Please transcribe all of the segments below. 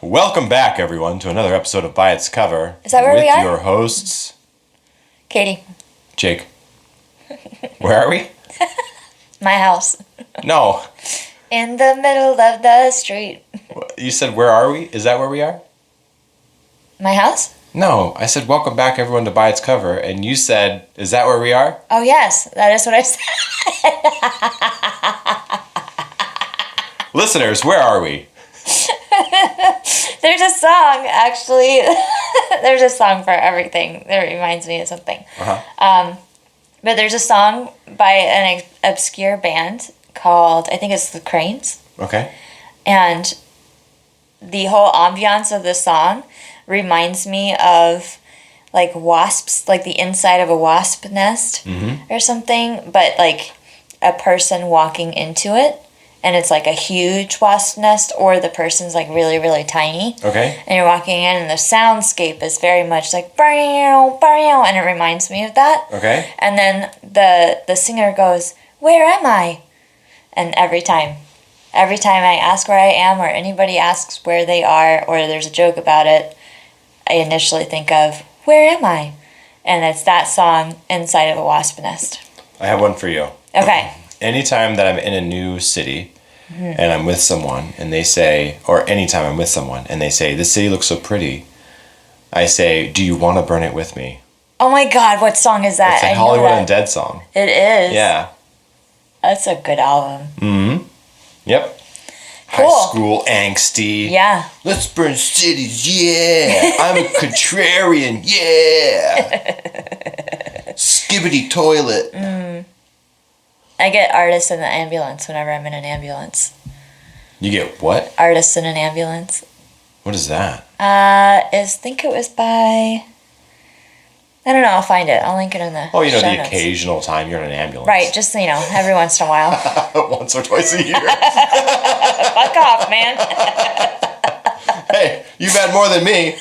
Welcome back, everyone, to another episode of By Its Cover. Is that where we are? With your hosts, Katie. Jake. Where are we? My house. No. In the middle of the street. You said, where are we? Is that where we are? My house? No. I said, welcome back, everyone, to By Its Cover. And you said, is that where we are? Oh, yes. That is what I said. Listeners, where are we? There's a song, actually. There's a song for everything that reminds me of something. Uh-huh. But there's a song by an obscure band called, I think it's The Cranes. Okay. And the whole ambiance of the song reminds me of like wasps, like the inside of a wasp nest or something, but like a person walking into it. And it's like a huge wasp nest, or the person's like really, really tiny. Okay. And you're walking in, and the soundscape is very much like "bow, bow," and it reminds me of that. Okay. And then the singer goes, "Where am I?" And every time I ask where I am, or anybody asks where they are, or there's a joke about it, I initially think of "Where am I?" And it's that song inside of a wasp nest. I have one for you. Okay. Anytime that I'm in a new city and I'm with someone and they say, or anytime I'm with someone and they say, this city looks so pretty, I say, do you want to burn it with me? Oh my God, what song is that? It's a I know Hollywood that. Undead song. It is. Yeah. That's a good album. Mm-hmm. Yep. Cool. High school angsty. Yeah. Let's burn cities, yeah. I'm a contrarian, yeah. Skibbity toilet. I get artists in the ambulance whenever I'm in an ambulance. You get what? Artists in an ambulance. What is that? I think it was by... I don't know, I'll find it. I'll link it in the Oh, you know, show the notes. occasional time you're in an ambulance. Right, just, every once in a while. Once or twice a year. Fuck off, man. Hey, you've had more than me.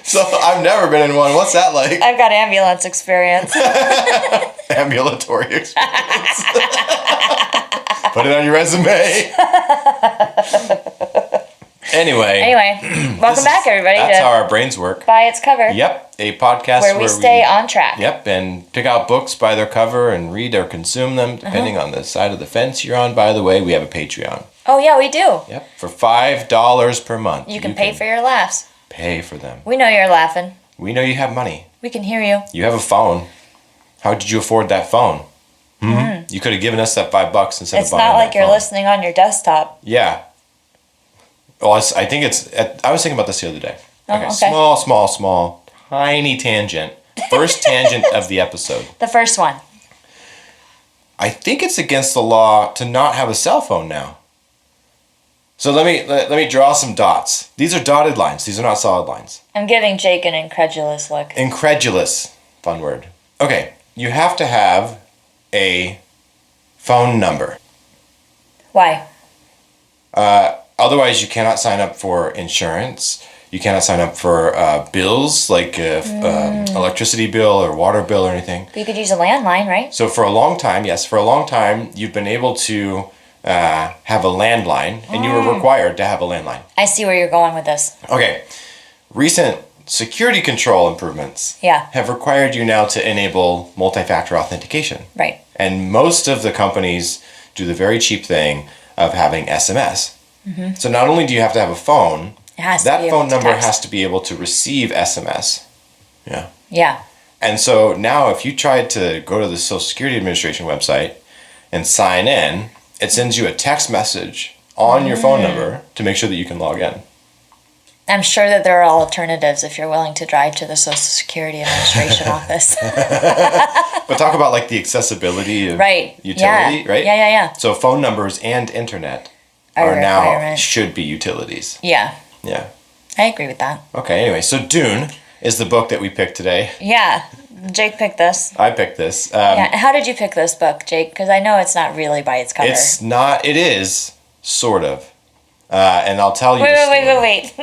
So I've never been in one. What's that like? I've got ambulance experience. Ambulatory experience. Put it on your resume. Anyway, welcome back, everybody. That's how our brains work. By Its Cover. Yep, a podcast where we stay on track. Yep, and pick out books by their cover and read or consume them, depending on the side of the fence you're on. By the way, we have a Patreon. Oh, yeah, we do. Yep, for $5 per month. You can pay for your laughs. Pay for them. We know you're laughing. We know you have money. We can hear you. You have a phone. How did you afford that phone? You could have given us that $5 instead It's of buying not like that you're phone. listening on your desktop. Yeah. Well, I think it's... I was thinking about this the other day. Oh, okay. Small, tiny tangent. First tangent of the episode. The first one. I think it's against the law to not have a cell phone now. So let me draw some dots. These are dotted lines. These are not solid lines. I'm giving Jake an incredulous look. Incredulous. Fun word. Okay. You have to have a phone number. Why? Otherwise, you cannot sign up for insurance. You cannot sign up for bills like electricity bill or water bill or anything. But you could use a landline, right? So for a long time, you've been able to have a landline, and you were required to have a landline. I see where you're going with this. Okay. Recent security control improvements have required you now to enable multi-factor authentication. Right. And most of the companies do the very cheap thing of having SMS. So not only do you have to have a phone, that phone number has to be able to receive SMS. Yeah. Yeah. And so now if you tried to go to the Social Security Administration website and sign in, it sends you a text message on your phone number to make sure that you can log in. I'm sure that there are alternatives if you're willing to drive to the Social Security Administration office. But talk about like the accessibility of utility, right? Yeah. So phone numbers and internet are now should be utilities. Yeah. Yeah. I agree with that. Okay, anyway, so Dune is the book that we picked today. Yeah. Jake picked this. I picked this. How did you pick this book, Jake? Because I know it's not really by its cover. It's not, it is, sort of. And I'll tell you Wait.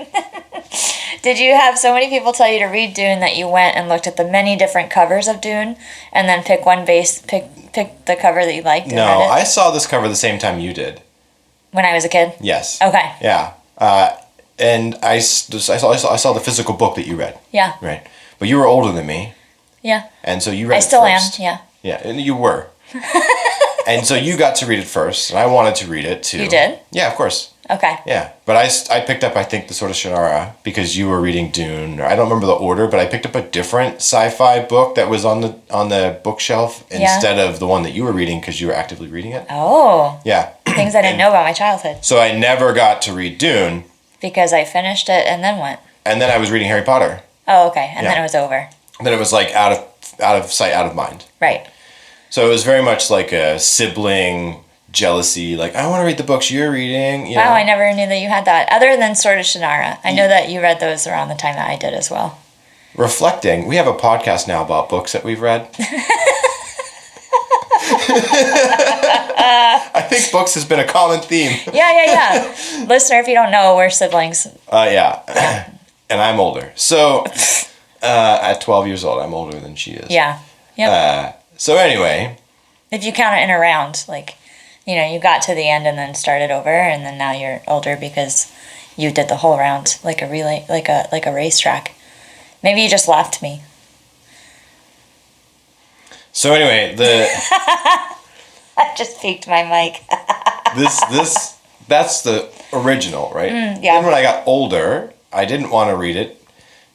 Did you have so many people tell you to read Dune that you went and looked at the many different covers of Dune and then pick the cover that you liked? And No, read it? I saw this cover the same time you did. When I was a kid? Yes. Okay. Yeah. And I saw the physical book that you read. Yeah. Right. But you were older than me. Yeah. And so you read it first. I still am, yeah. Yeah, and you were. And so you got to read it first, and I wanted to read it too. You did? Yeah, of course. Okay. Yeah, but I picked up, I think, the Sword of Shannara because you were reading Dune. Or I don't remember the order, but I picked up a different sci-fi book that was on the bookshelf instead of the one that you were reading because you were actively reading it. Oh. Yeah. Things I didn't know about my childhood. So I never got to read Dune. Because I finished it and then went. And then I was reading Harry Potter. Oh, okay. And then it was over. And then it was like out of sight, out of mind. Right. So it was very much like a sibling jealousy, like, I want to read the books you're reading. You know? I never knew that you had that. Other than Sword of Shannara. I know that you read those around the time that I did as well. Reflecting, we have a podcast now about books that we've read. I think books has been a common theme. Yeah. Listener, if you don't know, we're siblings. Yeah. And I'm older. So, at 12 years old, I'm older than she is. Yeah. Yep. So anyway. If you count it in a round, like, you got to the end and then started over, and then now you're older because you did the whole round, like a relay, like a racetrack. Maybe you just left me. So anyway, I just peeked my mic. that's the original, right? Yeah. Then when I got older, I didn't want to read it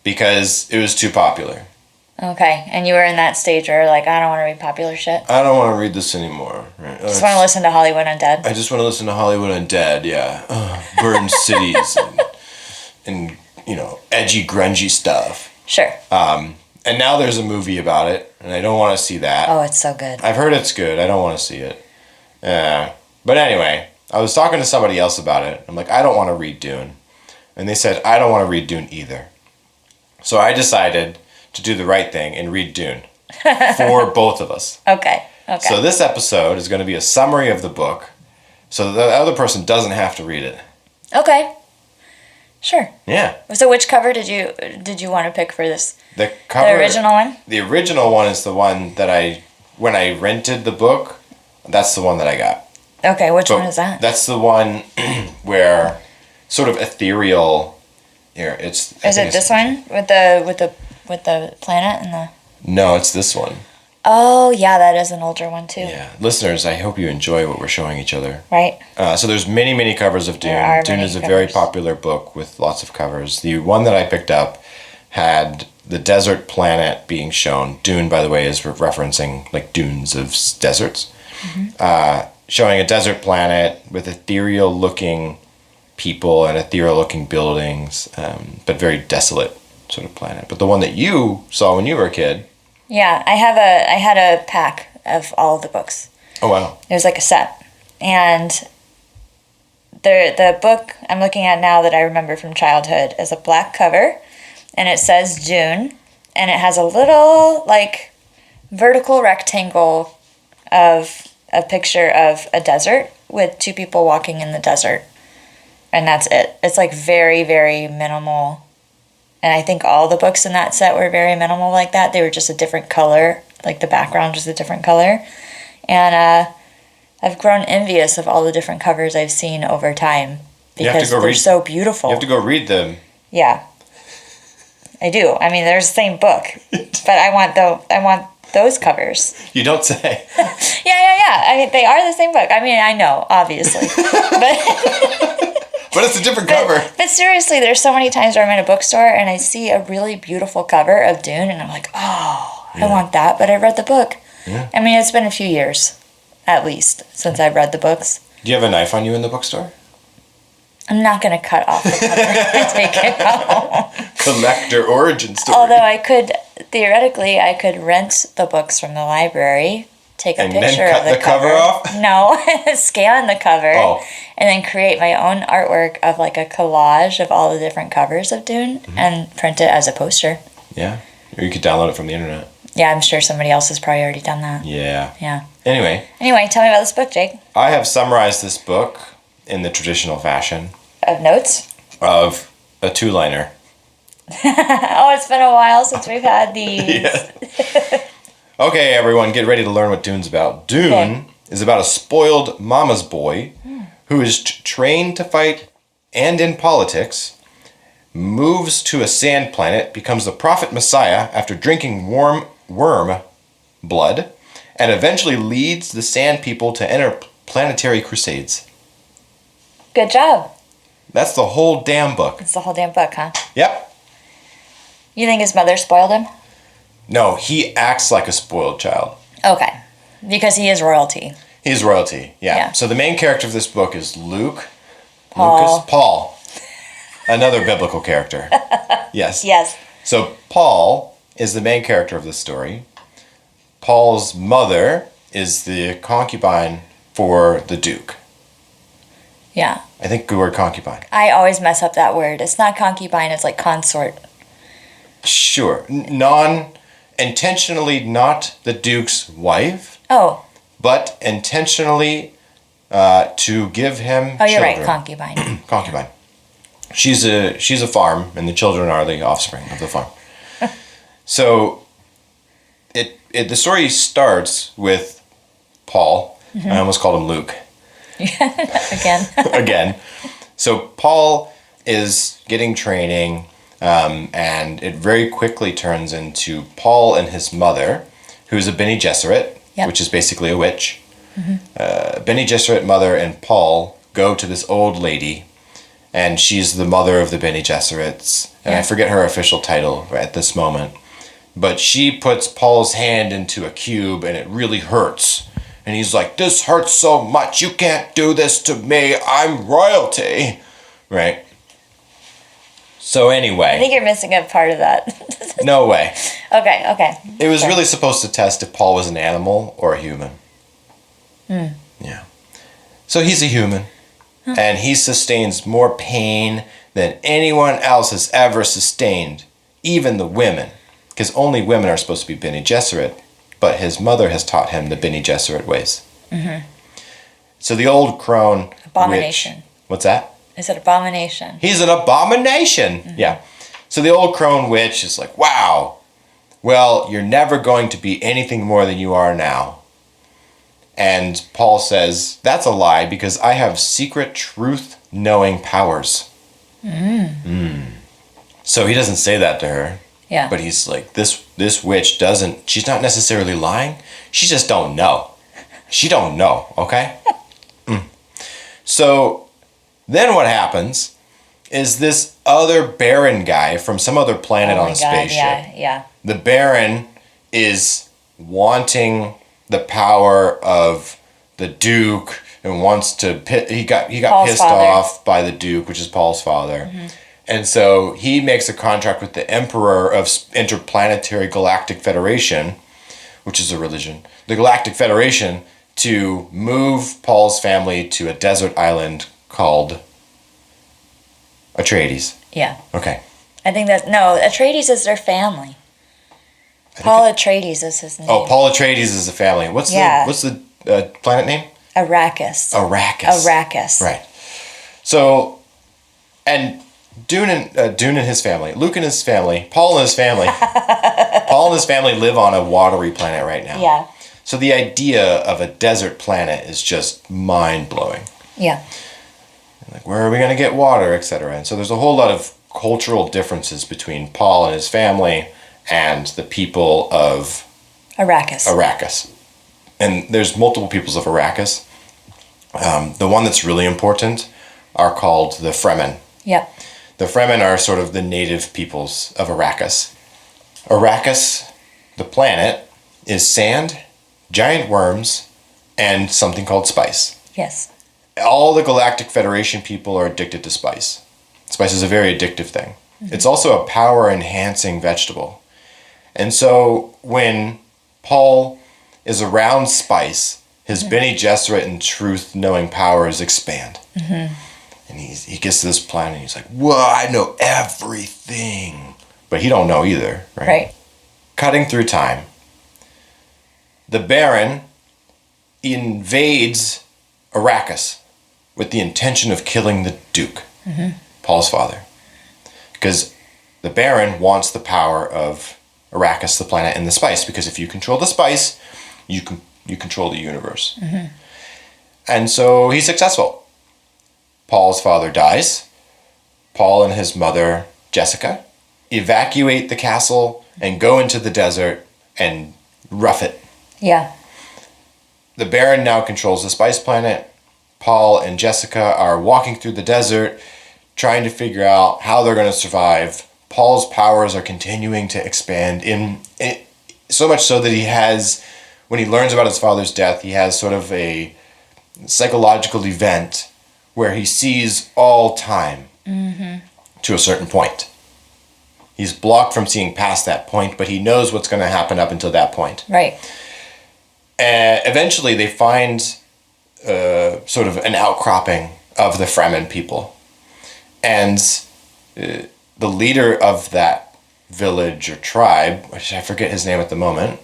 because it was too popular. Okay, and you were in that stage where like, I don't want to read popular shit. I don't want to read this anymore. Right? Just want to listen to Hollywood Undead. I just want to listen to Hollywood Undead. Yeah, burned cities and edgy, grungy stuff. Sure. And now there's a movie about it, and I don't want to see that. Oh, it's so good. I've heard it's good. I don't want to see it. But anyway, I was talking to somebody else about it. I'm like, I don't want to read Dune. And they said, I don't want to read Dune either. So I decided to do the right thing and read Dune for both of us. Okay. So this episode is going to be a summary of the book, so the other person doesn't have to read it. Okay. Sure. Yeah. So which cover did you want to pick for this? The cover. The original one? The original one is the one that when I rented the book, that's the one that I got. Okay, which one is that? That's the one where sort of ethereal. Here, is it this one with the planet and the? No, it's this one. Oh yeah, that is an older one too. Yeah, listeners, I hope you enjoy what we're showing each other. Right. So there's many covers of Dune. Dune is a very popular book with lots of covers. The one that I picked up had the desert planet being shown. Dune, by the way, is referencing like dunes of deserts. Mm-hmm. Showing a desert planet with ethereal-looking people and ethereal-looking buildings, but very desolate sort of planet. But the one that you saw when you were a kid. Yeah, I had a pack of all of the books. Oh wow! It was like a set, and the book I'm looking at now that I remember from childhood is a black cover, and it says Dune, and it has a little like vertical rectangle of a picture of a desert with two people walking in the desert, and that's it. It's like very, very minimal. And I think all the books in that set were very minimal like that. They were just a different color. Like the background was a different color. And I've grown envious of all the different covers I've seen over time. Because they're so beautiful. You have to go read them. Yeah. I do. I mean, they're the same book. But I want those covers. You don't say. Yeah. I mean, they are the same book. I mean, I know, obviously. But it's a different cover. But seriously, there's so many times where I'm in a bookstore and I see a really beautiful cover of Dune and I'm like, oh, I want that, but I read the book. Yeah. I mean, it's been a few years, at least, since I've read the books. Do you have a knife on you in the bookstore? I'm not going to cut off the cover and take it home. Collector origin story. Although theoretically, I could rent the books from the library, take a picture of the cover off? No, scan the cover, and then create my own artwork of like a collage of all the different covers of Dune and print it as a poster. Yeah, or you could download it from the internet. Yeah, I'm sure somebody else has probably already done that. Yeah. Anyway, tell me about this book, Jake. I have summarized this book in the traditional fashion. Of notes? Of a two-liner. Oh, it's been a while since we've had these. Okay, everyone, get ready to learn what Dune's about. Dune is about a spoiled mama's boy who is trained to fight and in politics moves to a sand planet, becomes the prophet Messiah after drinking warm worm blood, and eventually leads the sand people to enter planetary crusades. Good job. That's the whole damn book. It's the whole damn book, huh? Yep. You think his mother spoiled him? No, he acts like a spoiled child. Okay. Because he is royalty. He's royalty, yeah. So the main character of this book is Paul. Another biblical character. Yes. Yes. So Paul is the main character of this story. Paul's mother is the concubine for the Duke. Yeah. I think the word concubine. I always mess up that word. It's not concubine, it's like consort. Sure. Intentionally not the Duke's wife. Oh. But intentionally to give him children. You're right, concubine. Concubine. She's a farm, and the children are the offspring of the farm. So the story starts with Paul. I almost called him Luke. Again. So Paul is getting training, and it very quickly turns into Paul and his mother, who's a Bene Gesserit, which is basically a witch. Bene Gesserit mother and Paul go to this old lady, and she's the mother of the Bene Gesserits, and I forget her official title at this moment. But she puts Paul's hand into a cube, and it really hurts. And he's like, "This hurts so much. You can't do this to me. I'm royalty." Right? So anyway. I think you're missing a part of that. No way. Okay. It was really supposed to test if Paul was an animal or a human. Yeah. So he's a human. And he sustains more pain than anyone else has ever sustained. Even the women. Because only women are supposed to be Bene Gesserit. But his mother has taught him the Bene Gesserit ways. So the old crone... Abomination. Witch, what's that? Is it abomination? He's an abomination. Yeah. So the old crone witch is like, wow. Well, you're never going to be anything more than you are now. And Paul says, that's a lie because I have secret truth-knowing powers. So he doesn't say that to her. Yeah. But he's like, this witch doesn't, she's not necessarily lying. She just don't know. She don't know, okay? So then what happens is this other Baron guy from some other planet on a spaceship. Yeah. The Baron is wanting the power of the Duke and wants to he got Paul's pissed father. off by the Duke, which is Paul's father. And so he makes a contract with the Emperor of Interplanetary Galactic Federation, which is a religion, the Galactic Federation, to move Paul's family to a desert island called Atreides. Yeah. Okay. I think Atreides is their family. Paul Atreides is his name. Oh, Paul Atreides is the family. What's the planet name? Arrakis. Arrakis. Right. So, and Dune and his family, Luke and his family, Paul and his family, live on a watery planet right now. Yeah. So the idea of a desert planet is just mind-blowing. Yeah. Like, where are we going to get water, etc. And so there's a whole lot of cultural differences between Paul and his family and the people of Arrakis. And there's multiple peoples of Arrakis. The one that's really important are called the Fremen. Yep. The Fremen are sort of the native peoples of Arrakis. Arrakis, the planet, is sand, giant worms, and something called spice. Yes. All the Galactic Federation people are addicted to spice. Spice is a very addictive thing. It's also a power-enhancing vegetable. And so when Paul is around spice, his Bene Gesserit and truth-knowing powers expand. And he gets to this planet and he's like, whoa, I know everything. But he don't know either, right? Right. Cutting through time. The Baron invades Arrakis with the intention of killing the Duke, Paul's father. Because the Baron wants the power of Arrakis, the planet, and the spice. Because if you control the spice, you control the universe. And so he's successful. Paul's father dies. Paul and his mother Jessica, evacuate the castle, and go into the desert and rough it. Yeah. The Baron now controls the Spice Planet. Paul and Jessica are walking through the desert, trying to figure out how they're going to survive. Paul's powers are continuing to expand, so much so that he has, when he learns about his father's death, he has sort of a psychological event where he sees all time to a certain point. He's blocked from seeing past that point, but he knows what's going to happen up until that point. Right. Eventually, they find sort of an outcropping of the Fremen people. And the leader of that village or tribe, which I forget his name at the moment,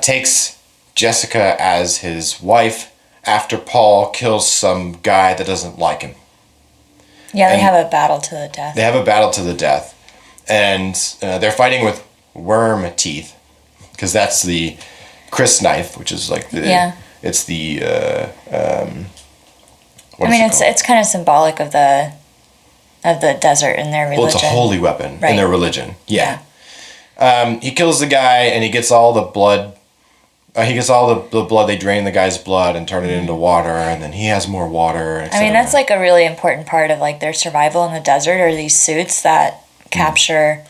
takes Jessica as his wife after Paul kills some guy that doesn't like him. Yeah, they have a battle to the death. They have a battle to the death. And they're fighting with worm teeth, because that's the Chris knife, which is like the... Yeah. It's the... it's kind of symbolic of the desert in their religion. Well, it's a holy weapon in their religion. Yeah. He kills the guy, and he gets all the blood. He gets all the blood. They drain the guy's blood and turn it into water, and then he has more water. I mean, that's like a really important part of like their survival in the desert, are these suits that capture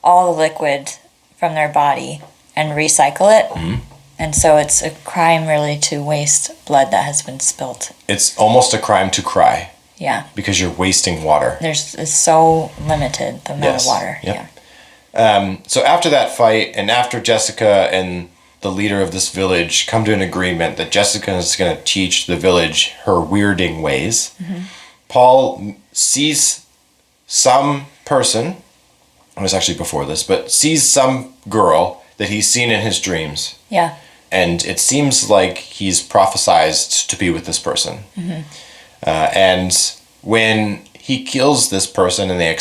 all the liquid from their body and recycle it. Mm-hmm. And so it's a crime really to waste blood that has been spilt. It's almost a crime to cry. Yeah. Because you're wasting water. It's so limited, the amount of water. Yep. Yeah. So after that fight, and after Jessica and the leader of this village come to an agreement that Jessica is going to teach the village her weirding ways, Paul sees some person, it was actually before this, but sees some girl that he's seen in his dreams. Yeah. And it seems like he's prophesized to be with this person. And when he kills this person and he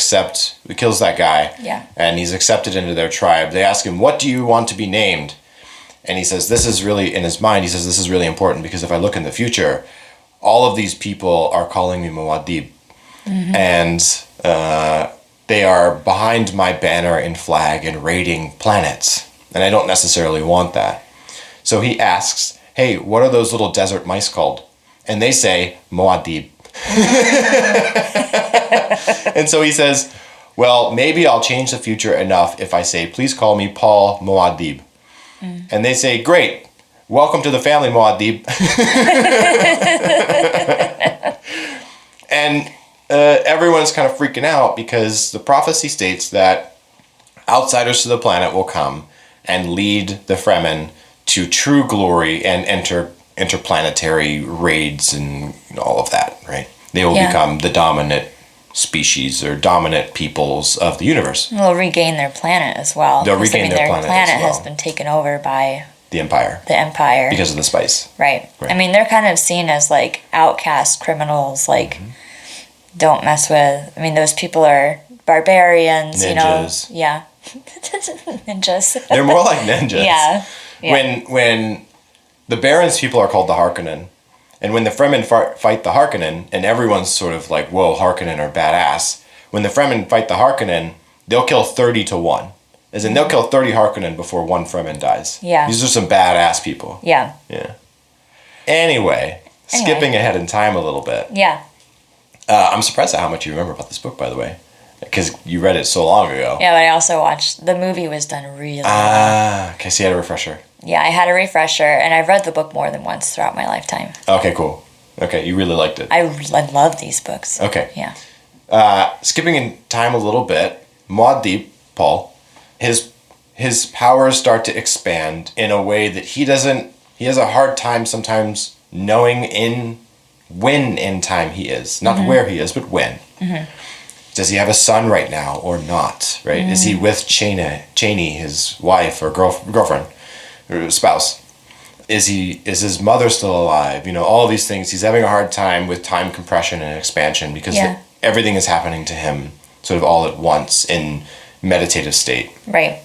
kills that guy, and he's accepted into their tribe, they ask him, "What do you want to be named?" And he says, this is really, in his mind, he says, this is really important, because if I look in the future, all of these people are calling me Muad'Dib. And they are behind my banner and flag and raiding planets. And I don't necessarily want that. So he asks, "Hey, what are those little desert mice called?" And they say, Muad'Dib. And so he says, "Well, maybe I'll change the future enough if I say, please call me Paul Muad'Dib." And they say, "Great. Welcome to the family, Muad'Dib." And everyone's kind of freaking out, because the prophecy states that outsiders to the planet will come and lead the Fremen to true glory and interplanetary raids and all of that, right? They will become the dominant species or dominant peoples of the universe. They'll regain their planet as well. They'll regain their planet as well. Has been taken over by the Empire. Because of the spice. Right. I mean, they're kind of seen as like outcast criminals, like don't mess with. I mean, those people are barbarians, ninjas. You know. Yeah. Ninjas. They're more like ninjas. Yeah. When the Baron's people are called the Harkonnen, and when the Fremen fight the Harkonnen, and everyone's sort of like, whoa, Harkonnen are badass. When the Fremen fight the Harkonnen, they'll kill 30 to 1. As in, they'll kill 30 Harkonnen before one Fremen dies. Yeah. These are some badass people. Yeah. Yeah. Anyway, skipping ahead in time a little bit. Yeah. I'm surprised at how much you remember about this book, by the way. Because you read it so long ago. Yeah, but I also watched... The movie was done really well. Okay, so you had a refresher. Yeah, I had a refresher, and I've read the book more than once throughout my lifetime. Okay, cool. Okay, you really liked it. I love these books. Okay. Yeah. Skipping in time a little bit, Muad'Dib, Paul, his powers start to expand in a way that he has a hard time sometimes knowing when in time he is. Not where he is, but when. Does he have a son right now or not, right? Is he with Cheney, his wife or girlfriend or spouse? Is his mother still alive? You know, all of these things. He's having a hard time with time compression and expansion, because everything is happening to him sort of all at once in meditative state. Right.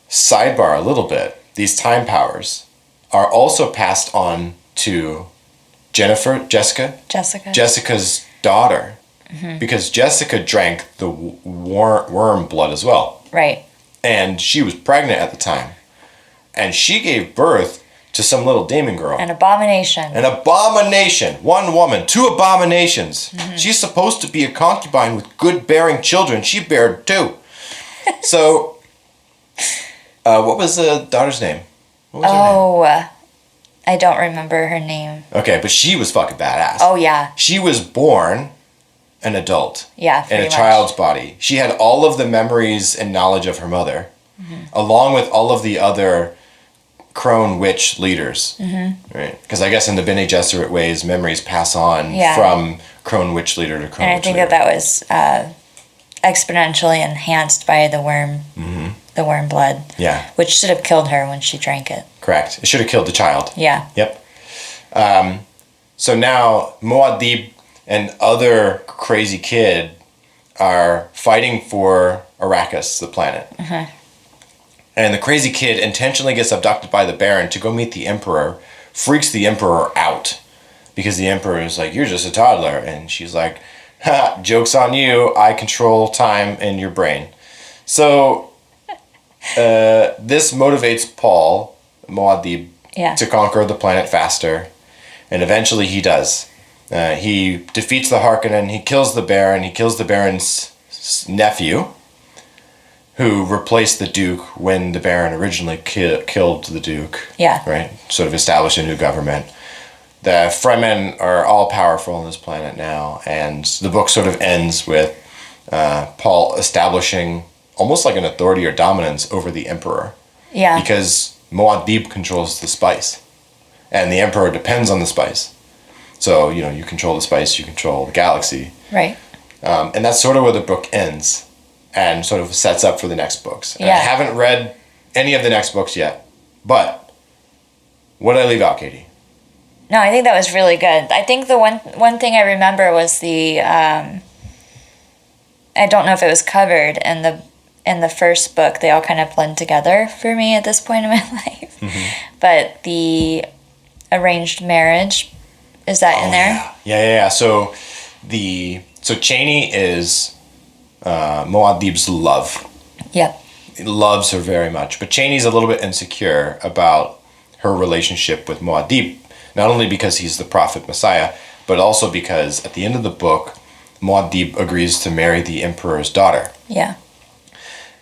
Sidebar a little bit. These time powers are also passed on to Jessica's daughter, because Jessica drank the worm blood as well. Right. And she was pregnant at the time. And she gave birth to some little demon girl. An abomination. An abomination. One woman, two abominations. She's supposed to be a concubine with good bearing children. She bared two. So, what was the daughter's name? What was her name? I don't remember her name. Okay, but she was fucking badass. Oh, yeah. She was born an adult. Yeah, in a child's body. She had all of the memories and knowledge of her mother, along with all of the other crone witch leaders. Right? Because I guess in the Bene Gesserit ways, memories pass on from crone witch leader to crone witch leader. And I think that was exponentially enhanced by the worm. The worm blood. Yeah. Which should have killed her when she drank it. Correct. It should have killed the child. Yeah. Yep. So now Muad'Dib and other crazy kid are fighting for Arrakis, the planet. And the crazy kid intentionally gets abducted by the Baron to go meet the Emperor, freaks the Emperor out. Because the Emperor is like, you're just a toddler. And she's like, ha, joke's on you. I control time in your brain. So this motivates Paul, Muad'Dib, to conquer the planet faster. And eventually he does. He defeats the Harkonnen, he kills the Baron, he kills the Baron's nephew, who replaced the Duke when the Baron originally killed the Duke. Yeah. Right? Sort of established a new government. The Fremen are all powerful on this planet now, and the book sort of ends with Paul establishing almost like an authority or dominance over the Emperor. Yeah. Because Muad'Dib controls the spice, and the Emperor depends on the spice. So, you control the spice, you control the galaxy. Right. And that's sort of where the book ends and sort of sets up for the next books. And I haven't read any of the next books yet, but what did I leave out, Katie? No, I think that was really good. I think the one thing I remember was the I don't know if it was covered in the first book. They all kind of blend together for me at this point in my life. But the arranged marriage, is that in there? Yeah. So Chani is Muad'Dib's love. Yep. He loves her very much, but Chani's a little bit insecure about her relationship with Muad'Dib. Not only because he's the prophet Messiah, but also because at the end of the book, Muad'Dib agrees to marry the Emperor's daughter. Yeah.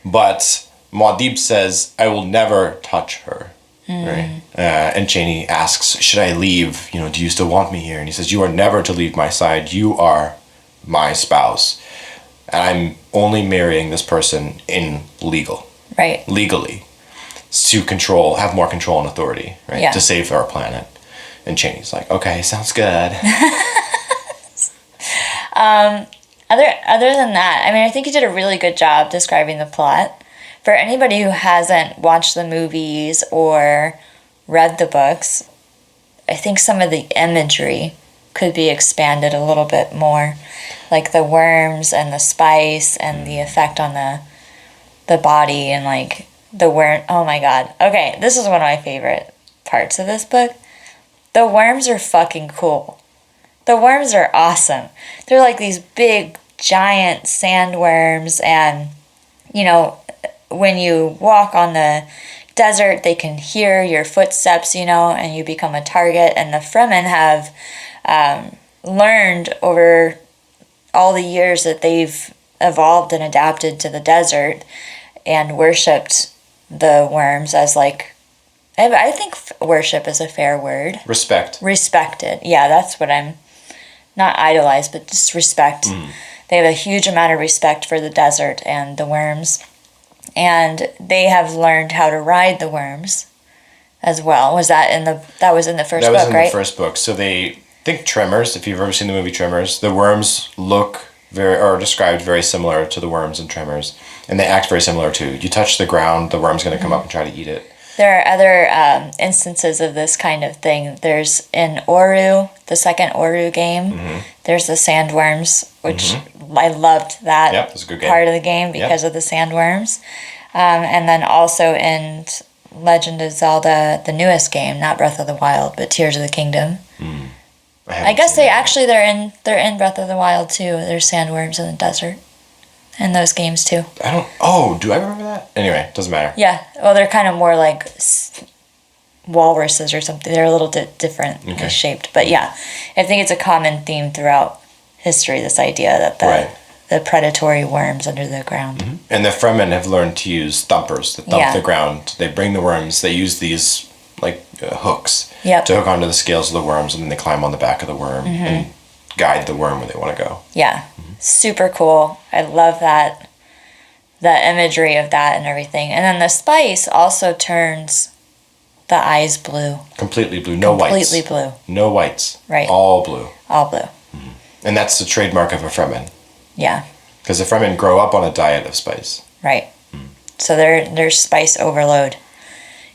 But Muad'Dib says, I will never touch her. Right? And Chani asks, should I leave? Do you still want me here? And he says, you are never to leave my side. You are my spouse. And I'm only marrying this person legally, to have more control and authority, right? Yeah. To save our planet. And Chani's like, okay, sounds good. Other than that, I think you did a really good job describing the plot. For anybody who hasn't watched the movies or read the books, I think some of the imagery could be expanded a little bit more. Like the worms and the spice and the effect on the body and like the worm. Oh my god. Okay, this is one of my favorite parts of this book. The worms are fucking cool. The worms are awesome. They're like these big, giant sandworms, and, when you walk on the desert, they can hear your footsteps, and you become a target. And the Fremen have learned over all the years that they've evolved and adapted to the desert and worshipped the worms as I think worship is a fair word. Respected. Yeah, that's what I'm... Not idolized, but just respect. They have a huge amount of respect for the desert and the worms. And they have learned how to ride the worms as well. That was in the first book, right? That was in the first book. So think Tremors, if you've ever seen the movie Tremors. The worms are described very similar to the worms in Tremors. And they act very similar too. You touch the ground, the worm's going to come up and try to eat it. There are other instances of this kind of thing. There's in Oru, the second Oru game, there's the sandworms, which I loved that that's a good game. Part of the game because of the sandworms. And then also in Legend of Zelda, the newest game, not Breath of the Wild, but Tears of the Kingdom. I guess they're in Breath of the Wild too. There's sandworms in the desert. In those games too. Do I remember that? Anyway, doesn't matter. Yeah. Well, they're kind of more like walruses or something. They're a little different shaped. But yeah, I think it's a common theme throughout history, this idea that the predatory worms under the ground. Mm-hmm. And the Fremen have learned to use thumpers to thump the ground. They bring the worms. They use these hooks to hook onto the scales of the worms, and then they climb on the back of the worm and guide the worm where they want to go. Yeah. Super cool. I love that imagery of that and everything. And then the spice also turns the eyes blue. Completely blue. No whites. Completely blue. No whites. Right. All blue. All blue. Mm-hmm. And that's the trademark of a Fremen. Yeah. Because the Fremen grow up on a diet of spice. Right. Mm. So they're spice overload,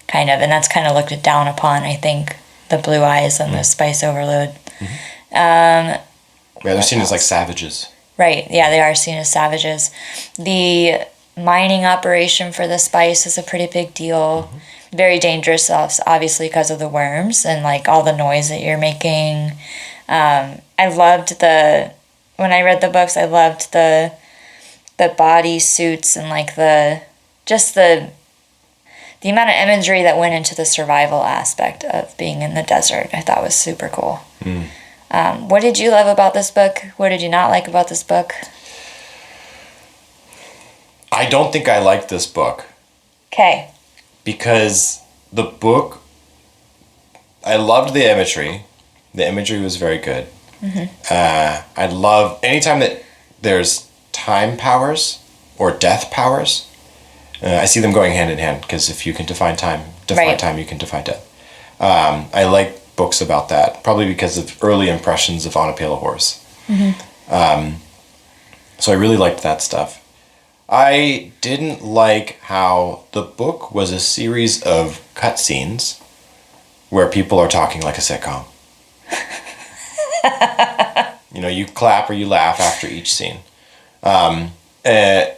kind of. And that's kind of looked down upon, I think, the blue eyes and the spice overload. Mm-hmm. They're seen as like savages. Right, yeah, they are seen as savages. The mining operation for the spice is a pretty big deal. Mm-hmm. Very dangerous, obviously, because of the worms and like all the noise that you're making. I loved when I read the books, I loved the body suits and like the amount of imagery that went into the survival aspect of being in the desert. I thought was super cool. Mm. What did you love about this book? What did you not like about this book? I don't think I liked this book. Okay. Because the book, I loved the imagery. The imagery was very good. Mm-hmm. I love anytime that there's time powers or death powers. I see them going hand in hand because if you can define time, you can define death. I like books about that, probably because of early impressions of On a Pale of Horse. Mm-hmm. So I really liked that stuff. I didn't like how the book was a series of cutscenes where people are talking like a sitcom. You clap or you laugh after each scene. There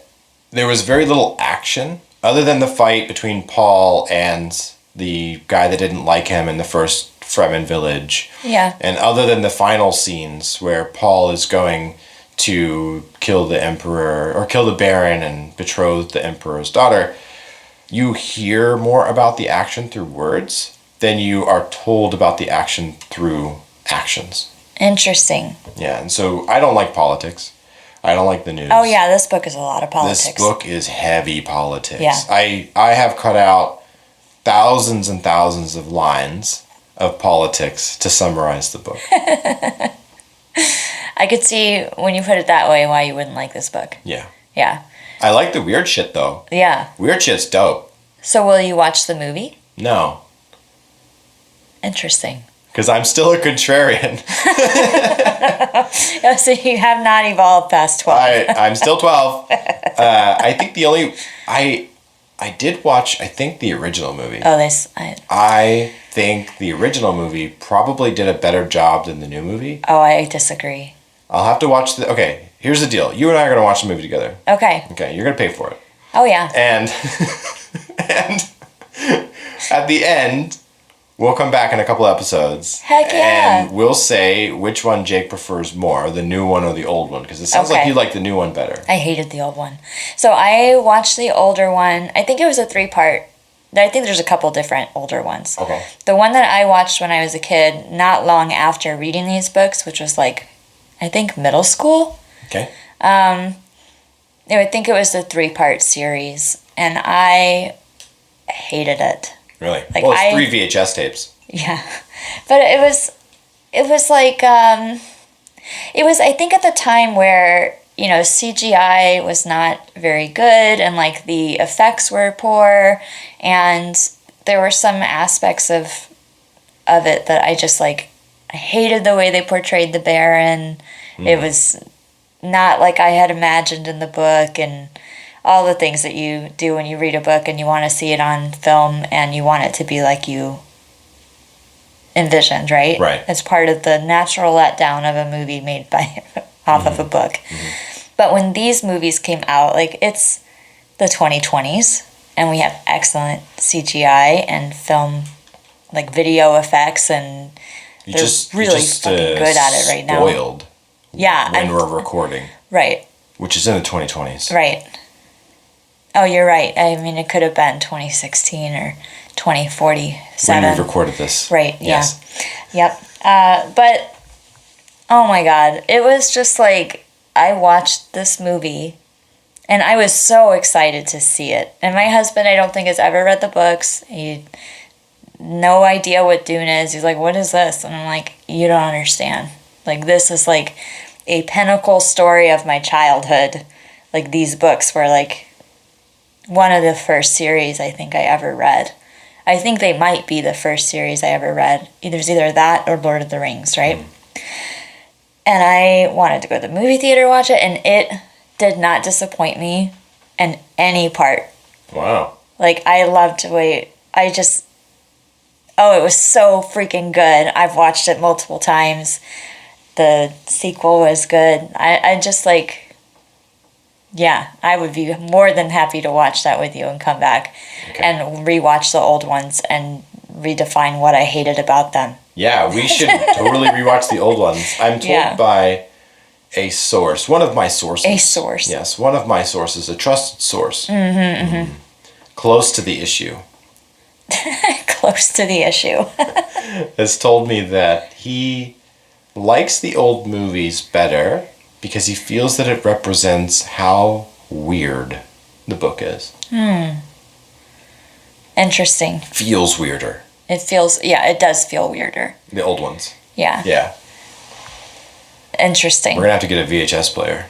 was very little action other than the fight between Paul and the guy that didn't like him in the first Fremen village. Yeah. And other than the final scenes where Paul is going to kill the emperor or kill the baron and betroth the emperor's daughter, you hear more about the action through words than you are told about the action through actions. Interesting. Yeah, and so I don't like politics. I don't like the news. Oh yeah, this book is a lot of politics. This book is heavy politics. Yeah. I have cut out thousands and thousands of lines of politics to summarize the book. I could see when you put it that way why you wouldn't like this book. Yeah. Yeah. I like the weird shit though. Yeah. Weird shit's dope. So will you watch the movie? No. Interesting. Because I'm still a contrarian. So you have not evolved past 12. I'm still 12. I think I did watch, I think, the original movie. Oh, I think the original movie probably did a better job than the new movie. Oh, I disagree. I'll have to watch okay, here's the deal. You and I are going to watch the movie together. Okay. Okay, you're going to pay for it. Oh, yeah. And at the end, we'll come back in a couple episodes. Heck yeah. And we'll say which one Jake prefers more, the new one or the old one. Because it sounds like you like the new one better. I hated the old one. So I watched the older one. I think it was a 3-part. I think there's a couple different older ones. Okay. The one that I watched when I was a kid, not long after reading these books, which was like, I think middle school. Okay. I think it was the 3-part series. And I hated it. Really? Like it's 3 VHS tapes. Yeah. But it was like, it was, I think at the time where, CGI was not very good and like the effects were poor and there were some aspects of it that I just like, I hated the way they portrayed the Baron. It was not like I had imagined in the book and all the things that you do when you read a book and you want to see it on film and you want it to be like you envisioned, right? Right. It's part of the natural letdown of a movie made by off of a book. Mm-hmm. But when these movies came out, like it's the 2020s and we have excellent CGI and film, like video effects and really fucking good at it right now. Spoiled. Yeah. When we're recording. Right. Which is in the 2020s. Right. Oh, you're right. I mean, it could have been 2016 or 2047. When we recorded this. Right, yeah. Yes. Yep. But, oh my God. It was just like, I watched this movie, and I was so excited to see it. And my husband, I don't think, has ever read the books. He no idea what Dune is. He's like, what is this? And I'm like, you don't understand. Like, this is like a pinnacle story of my childhood. Like, these books were like one of the first series I think I ever read. I think they might be the first series I ever read. Either that or Lord of the Rings, right? And I wanted to go to the movie theater to watch it, and it did not disappoint me in any part. Wow. Like, I loved the way it was so freaking good. I've watched it multiple times. The sequel was good. I just like, yeah, I would be more than happy to watch that with you and come back and rewatch the old ones and redefine what I hated about them. Yeah, we should totally rewatch the old ones. I'm told by a source, one of my sources. A source. Yes, one of my sources, a trusted source. Close to the issue. Close to the issue. Has told me that he likes the old movies better because he feels that it represents how weird the book is. Interesting. Feels weirder. It does feel weirder. The old ones. Yeah. Yeah. Interesting. We're going to have to get a VHS player.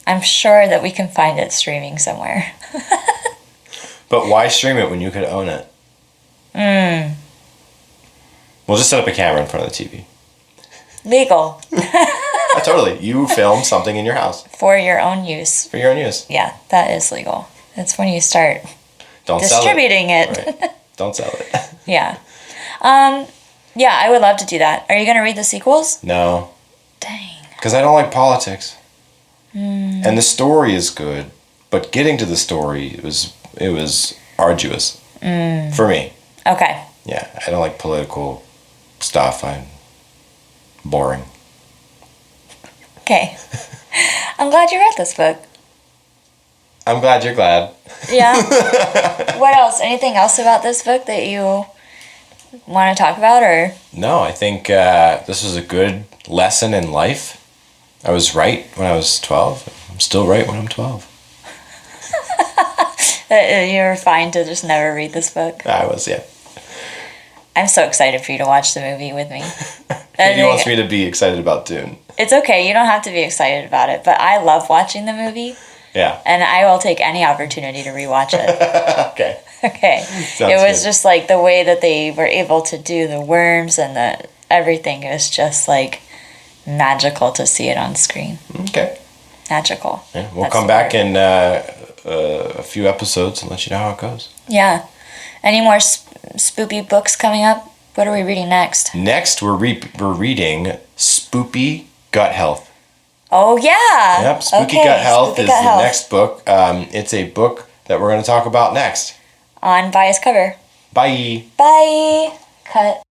I'm sure that we can find it streaming somewhere. But why stream it when you could own it? We'll just set up a camera in front of the TV. Legal. Totally. You film something in your house. For your own use. For your own use. Yeah, that is legal. That's when you start distributing it. Right. Don't sell it. Yeah. Yeah, I would love to do that. Are you going to read the sequels? No. Dang. Because I don't like politics. And the story is good, but getting to the story, it was arduous. For me. Okay. Yeah, I don't like political stuff. I'm boring. Okay. I'm glad you read this book. I'm glad you're glad. Yeah. What else? Anything else about this book that you want to talk about, or? No, I think this was a good lesson in life. I was right when I was 12. I'm still right when I'm 12. You're fine to just never read this book. I was, yeah. I'm so excited for you to watch the movie with me. He wants me to be excited about Dune. It's okay. You don't have to be excited about it, but I love watching the movie. Yeah. And I will take any opportunity to rewatch it. Okay. Okay. Sounds it was good. just like the way that they were able to do the worms and the everything. It was just like magical to see it on screen. Okay. Magical. Yeah, we'll come back in a few episodes and let you know how it goes. Yeah. Any more spoopy books coming up? What are we reading next? Next, we're reading Spoopy Gut Health. Oh, yeah. Yep, Spooky Gut Health is the next book. It's a book that we're going to talk about next. On Bias Cover. Bye. Bye. Cut.